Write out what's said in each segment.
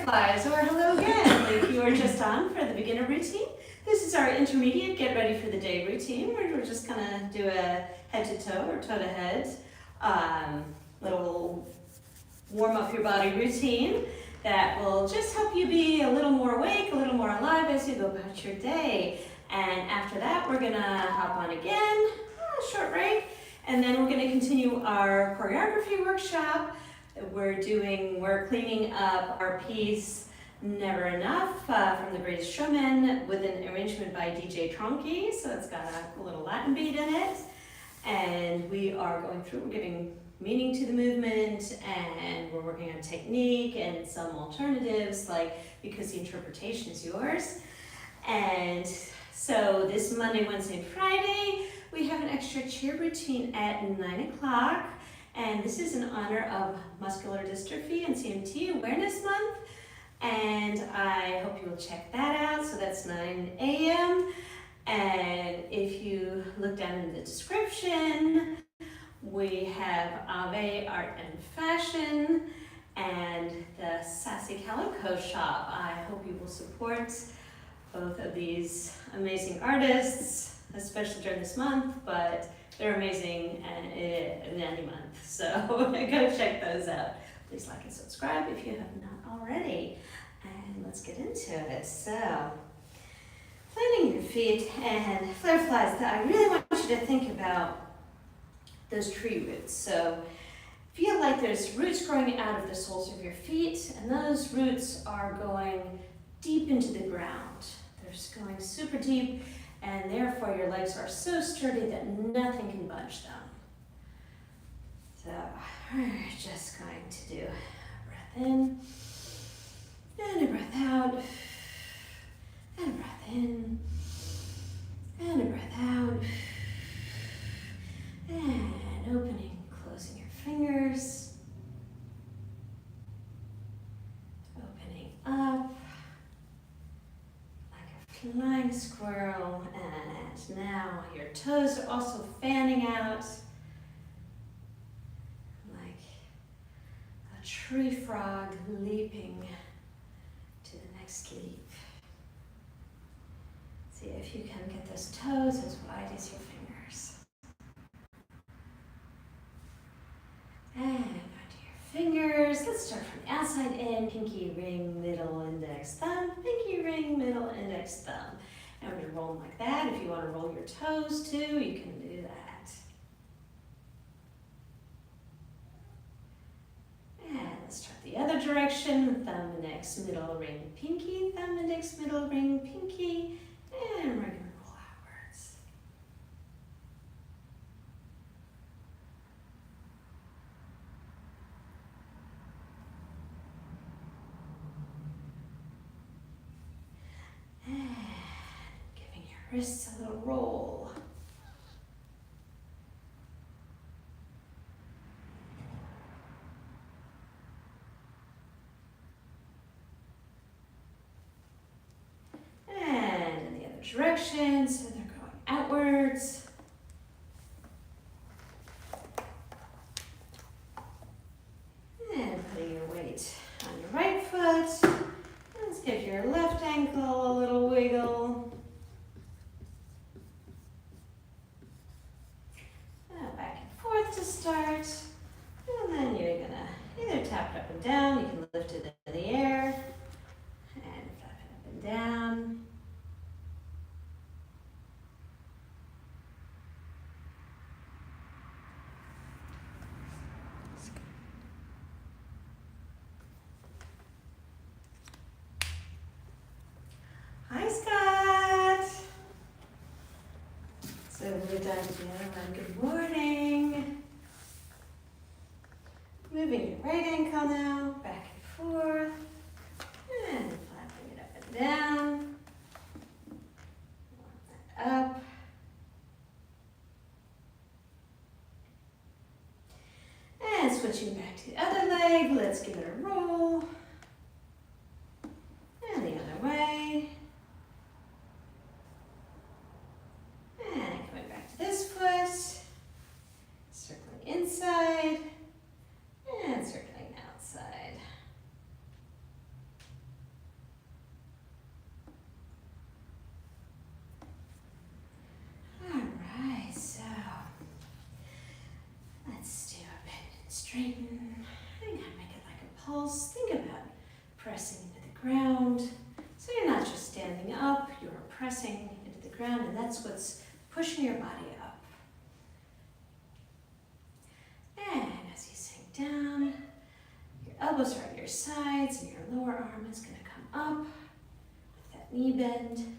Fireflies, or hello again. If you are just on for the beginner routine, this is our intermediate get ready for the day routine where we're just gonna do a head to toe or toe to head little warm up your body routine that will just help you be a little more awake, a little more alive as you go about your day. And after that, we're gonna hop on again, a short break, and then we're gonna continue our choreography workshop. We're cleaning up our piece Never Enough from The Greatest Showman with an arrangement by DJ Tronky, so it's got a little Latin beat in it. And we're giving meaning to the movement, and we're working on technique and some alternatives, because the interpretation is yours. And so this Monday, Wednesday, and Friday, we have an extra cheer routine at 9 o'clock. And this is in honor of Muscular Dystrophy and CMT Awareness Month. And I hope you will check that out. So that's 9 a.m. And if you look down in the description, we have Ave Art and Fashion and the Sassy Calico Shop. I hope you will support both of these amazing artists, especially during this month, but they're amazing in any month, so go check those out. Please like and subscribe if you have not already. And let's get into it. So, planting your feet and fireflies, I really want you to think about those tree roots. So, feel like there's roots growing out of the soles of your feet, and those roots are going deep into the ground. They're going super deep, and therefore your legs are so sturdy that nothing can budge them. So we're just going to do a breath in, and a breath out, and a breath in, and a breath out, and opening, closing your fingers, opening up, flying squirrel, and now your toes are also fanning out like a tree frog leaping to the next leap. See if you can get those toes as wide as your fingers. And onto your fingers. Let's start from the outside in. Pinky, ring, middle, index, thumb. Pinky, ring, middle, index, thumb. And we're going to roll them like that. If you want to roll your toes too, you can do that. And let's start the other direction. Thumb, index, middle, ring, pinky. Thumb, index, middle, ring, pinky. And we're going to roll outwards. And giving your wrists a little roll. And in the other direction, so they're going outwards. And putting your weight on your right foot. Let's give your left ankle a little wiggle. Back and forth to start. And then you're gonna either tap it up and down, you can lift it in the air, and tap it up and down. Hi, Scott. So we're done together. Good morning. Moving your right ankle now, back and forth, and flapping it up and down. Up. And switching back to the other leg. Let's give it a roll. And the other way. And coming back to this foot, circling inside and circling outside. straighten. And kind of make it like a pulse. Think about pressing into the ground. So you're not just standing up, you're pressing into the ground, and that's what's pushing your body up. And as you sink down, your elbows are at your sides, and your lower arm is going to come up with that knee bend.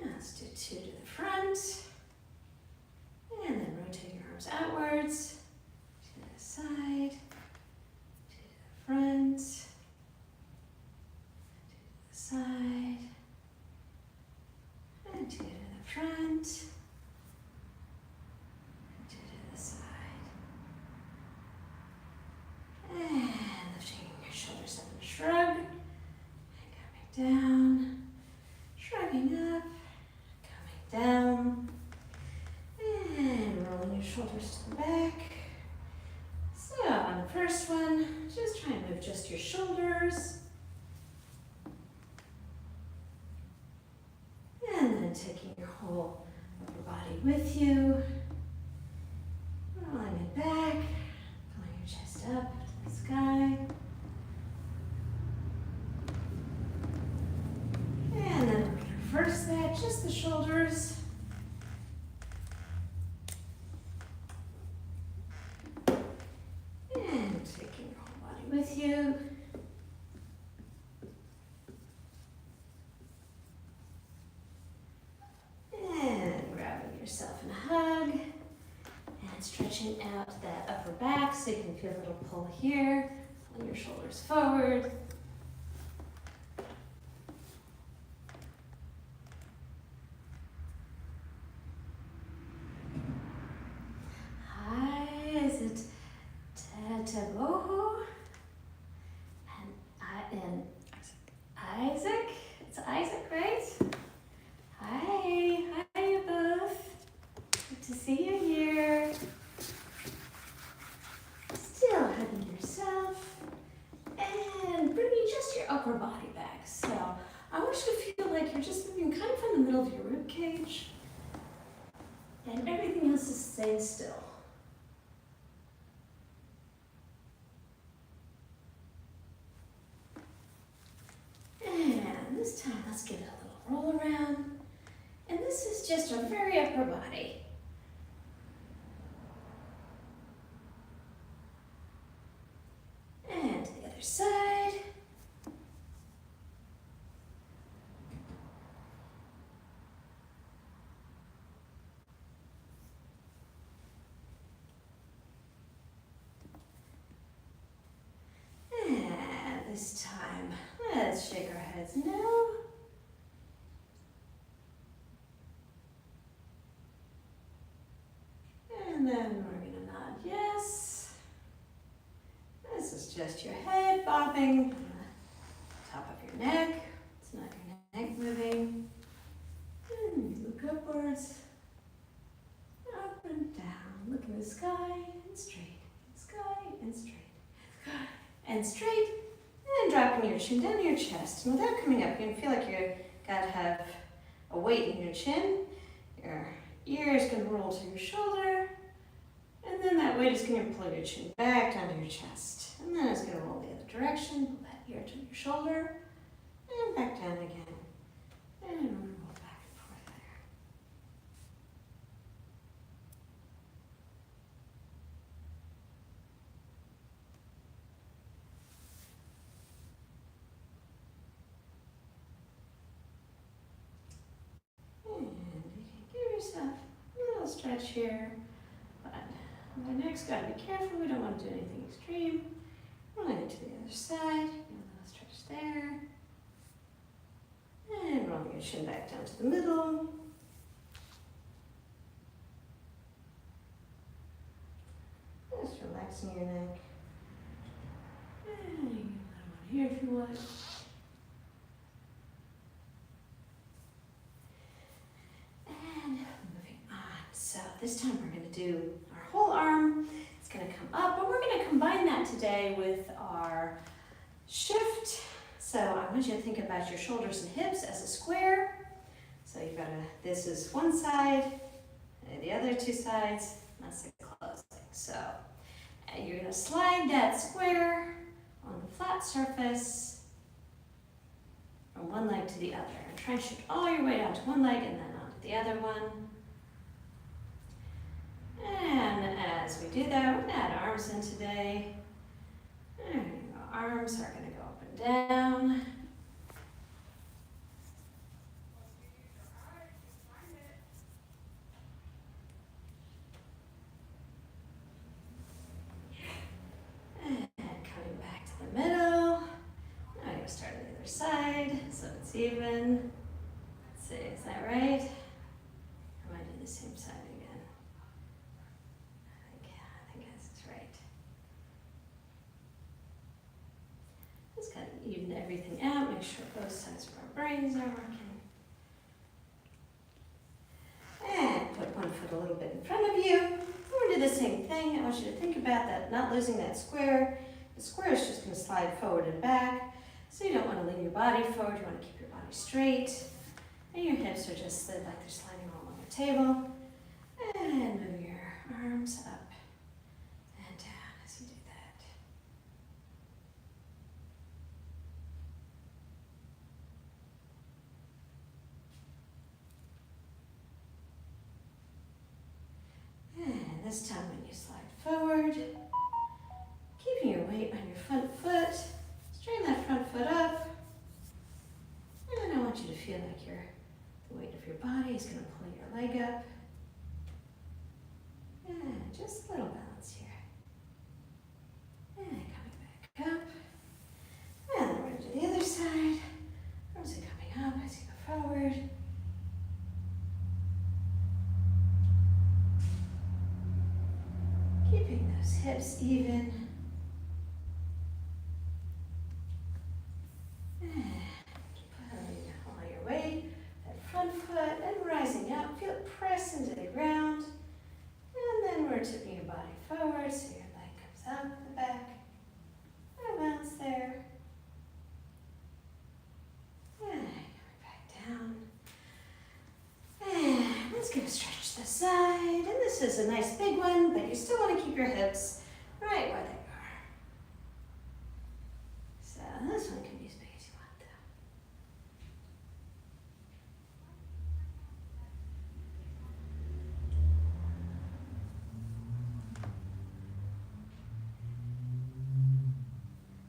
And let's do 2 to the front. And then rotate your arms outwards, to the side, to the front, to the side, and 2 to the front, and 2 to the side. And lifting your shoulders up in a shrug, and coming down, shrugging up, coming down. And rolling your shoulders to the back. So on the first one, just try and move just your shoulders. And then taking your whole upper body with you. Rolling it back, pulling your chest up to the sky. And then we're going to reverse that, just the shoulders. And taking your whole body with you. And grabbing yourself in a hug. And stretching out that upper back so you can feel a little pull here. Pulling your shoulders forward. Hi, is it Teboho? And Isaac? It's Isaac, right? Hi, hi you both. Good to see you here. Still hugging yourself. And bringing just your upper body back. So I want you to feel like you're just moving kind of from the middle of your rib cage. And everything else is staying still. And this time, let's give it a little roll around. And this is just our very upper body. And to the other side. And this time, let's shake our heads no. And then we're going to nod yes. This is just your head bobbing on the top of your neck. It's not your neck moving. And look upwards, up and down. Look in the sky and straight, sky and straight, sky and straight. And dropping your chin down to your chest. And without coming up, you're going to feel like you've got to have a weight in your chin. Your ear is going to roll to your shoulder. And then that weight is going to pull your chin back down to your chest. And then it's going to roll the other direction. Pull that ear to your shoulder. And back down again. And we're going to roll back and forth there. And you can give yourself a little stretch here. But the neck's got to be careful. We don't want to do anything extreme. Rolling it to the other side. A little stretch there. And rolling your chin back down to the middle. Just relaxing your neck. And you can put one here if you want. And moving on. So this time we're going to do our whole arm. It's going to come up, but we're going to combine that today with our shift. So I want you to think about your shoulders and hips as a square. So you've got this is one side, And the other two sides, that's the closing. So you're going to slide that square on the flat surface from one leg to the other. And try and shoot all your weight onto one leg and then onto the other one. And as we do that, we're going to add arms in today. There you go. Arms are going to go up and down. And coming back to the middle. Now you're going to start on the other side so it's even. Let's see, is that right? Or am I doing the same side again? I think that's right. Just kind of even everything out, make sure both sides of our brains are working. And put one foot a little bit in front of you. We're going to do the same thing. I want you to think about that, not losing that square. The square is just going to slide forward and back. So you don't want to lean your body forward, you want to keep your body straight. And your hips are just slid like they're sliding all on the table. And move your arms up and down as you do that. And this time when you slide forward, keeping your weight on your front foot, straighten that front foot up. And I want you to feel like the weight of your body is going to pull your leg up. And just a little balance here. And coming back up. And then we're going to do the other side. Arms are coming up as you go forward. Keeping those hips even. Putting all your weight, that front foot, and rising up. Feel it press into the ground. And then we're tipping your body forward so your leg comes up in the back. And a bounce there. And coming back down. And let's give a stretch to the side. And this is a nice big one, but you still want to keep your hips right where they are. So this one can be as big as you want though.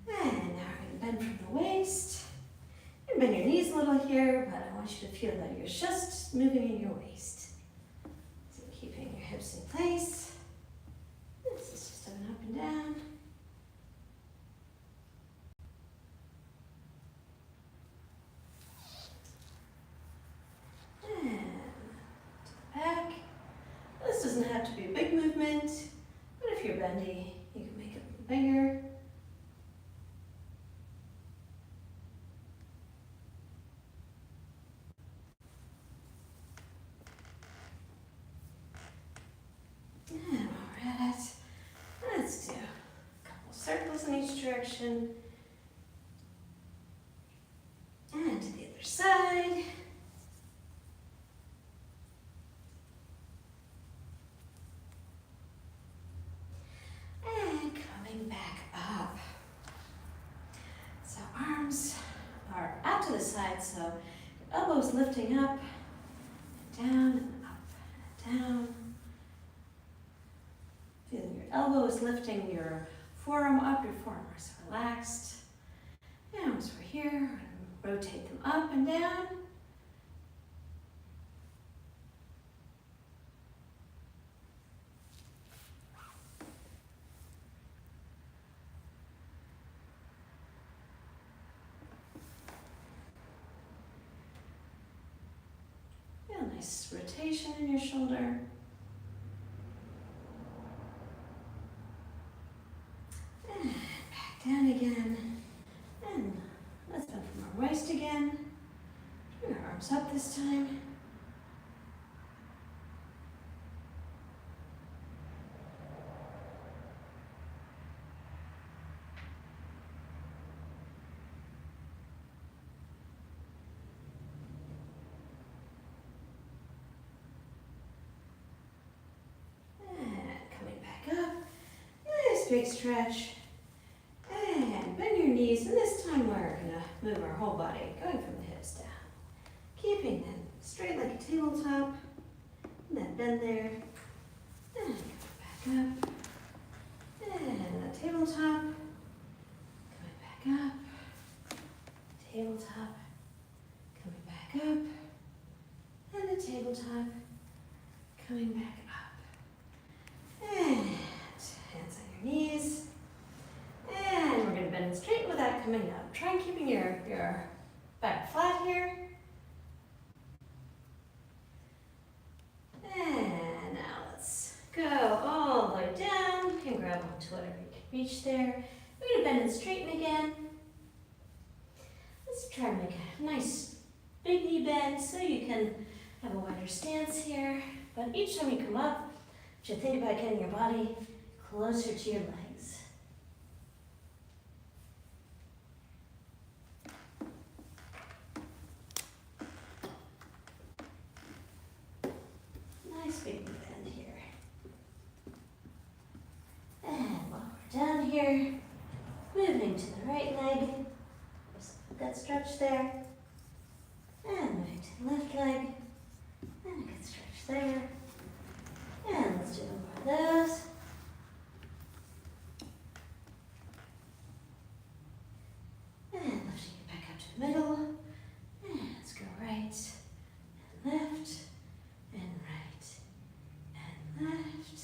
And now we're going to bend from the waist. And bend your knees a little here, but I want you to feel that you're just moving in your waist. So keeping your hips in place. This is just an up and down. And to the back. This doesn't have to be a big movement, but if you're bendy, you can make it bigger. And while we're at it, let's do a couple circles in each direction. And to the other side. And coming back up. So arms are out to the side, so your elbows lifting up, and down, and up, and down. Feeling your elbows lifting your forearm up, your forearm is relaxed. And once we're here, rotate them up and down. Feel a nice rotation in your shoulder. And back down again. And let's bend from our waist again. Bring our arms up this time. big stretch. And bend your knees, and this time we're gonna move our whole body, going from the hips down. Keeping them straight like a tabletop. And then bend there. And come back up. And a tabletop. Coming back up. Tabletop. Coming back up. And a tabletop. Coming back up. And hands on your knees. And we're going to bend straight without coming up. Try keeping your back flat here. And now let's go all the way down. You can grab onto whatever you can reach there. We're going to bend and straighten again. Let's try to make a nice big knee bend so you can have a wider stance here. But each time you come up, you should think about getting your body closer to your legs. Nice big bend here. And while we're down here, moving to the right leg. Just that stretch there. And moving to the left leg. And a good stretch there. And let's do more of those. And lifting it back up to the middle. And let's go right and left and right and left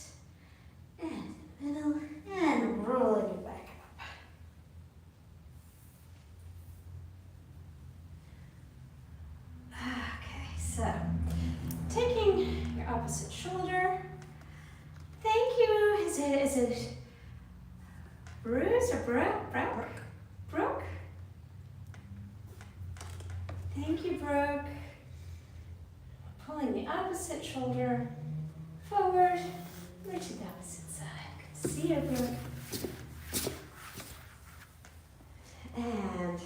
and middle and rolling it back up. Okay, so taking your opposite shoulder. Thank you. Is it Bruce or Brooke? Brooke? Thank you, Brooke. Pulling the opposite shoulder forward, reaching the opposite side. Good to see you, Brooke. And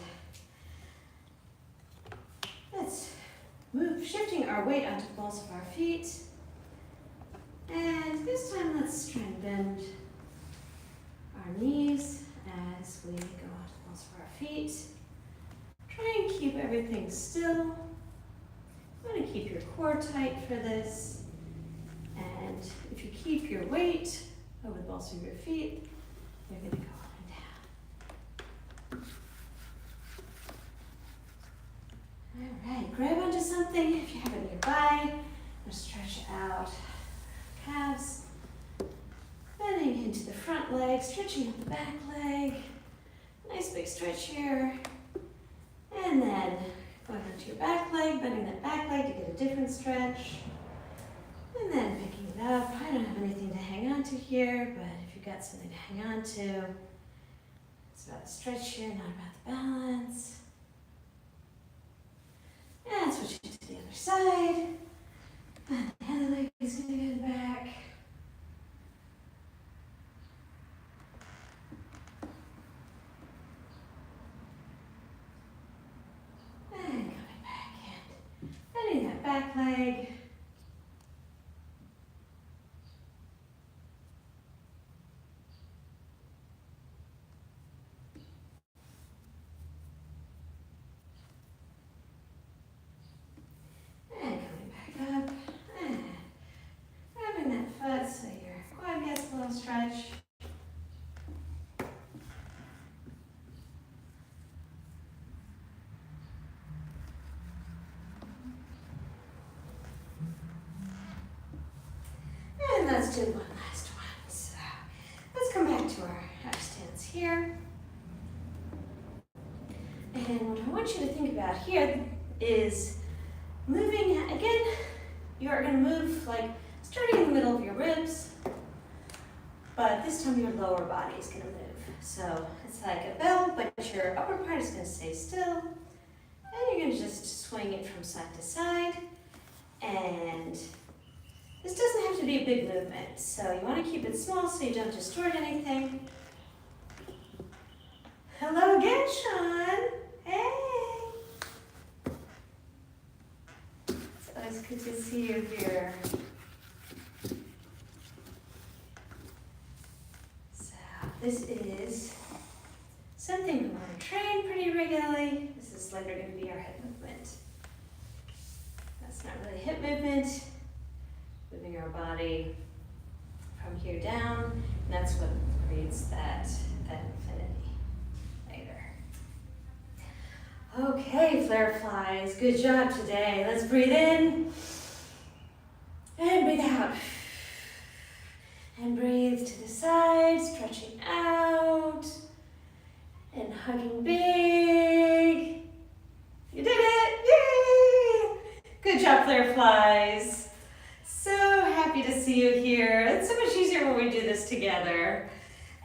let's move, shifting our weight onto the balls of our feet. And this time let's try and bend our knees as we go onto the balls of our feet. Try and keep everything still. You want to keep your core tight for this. And if you keep your weight over the balls of your feet, you're going to go up and down. All right, grab onto something if you have it nearby. Just stretch out calves. Bending into the front leg, stretching out the back leg. Nice big stretch here. And then going onto your back leg, bending that back leg to get a different stretch. And then picking it up. I don't have anything to hang on to here, but if you've got something to hang on to, it's about the stretch here, not about the balance. And switching to the other side. And the other leg is going to get back. And coming back in. Bending that back leg. And coming back up. And grabbing that foot so your quad gets a little stretch. And let's do one last one. So let's come back to our stance here. And what I want you to think about here is moving, again, you're going to move like starting in the middle of your ribs, but this time your lower body is going to move. So it's like a bell, but your upper part is going to stay still. And you're going to just swing it from side to side. And this doesn't have to be a big movement, so you want to keep it small so you don't distort anything. Hello again, Sean. Hey. It's always good to see you here. So this is something we want to train pretty regularly. This is later going to be our hip movement. That's not really hip movement, moving our body from here down, and that's what creates that infinity later. Okay, flare flies, good job today. Let's breathe in and breathe out. And breathe to the side, stretching out and hugging big. You did it! Yay! Good job, flare flies. So happy to see you here. It's so much easier when we do this together.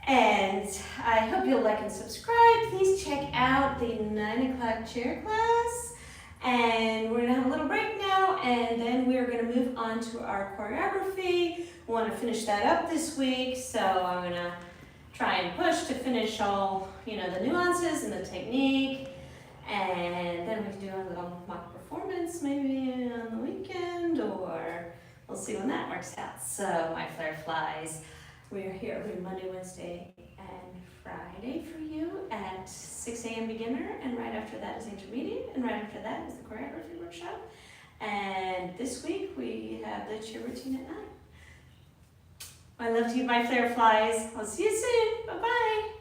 And I hope you'll like and subscribe. Please check out the 9 o'clock chair class. And we're gonna have a little break now, and then we're gonna move on to our choreography. We wanna finish that up this week, so I'm gonna try and push to finish all, the nuances and the technique. And then we can do a little mock performance maybe on the weekend, or we'll see when that works out. So my flare flies, we're here every Monday, Wednesday, and Friday for you at 6 a.m. beginner, and right after that is intermediate, and right after that is the choreography workshop. And this week we have the cheer routine at 9. I love to you, my flare flies. I'll see you soon. Bye-bye.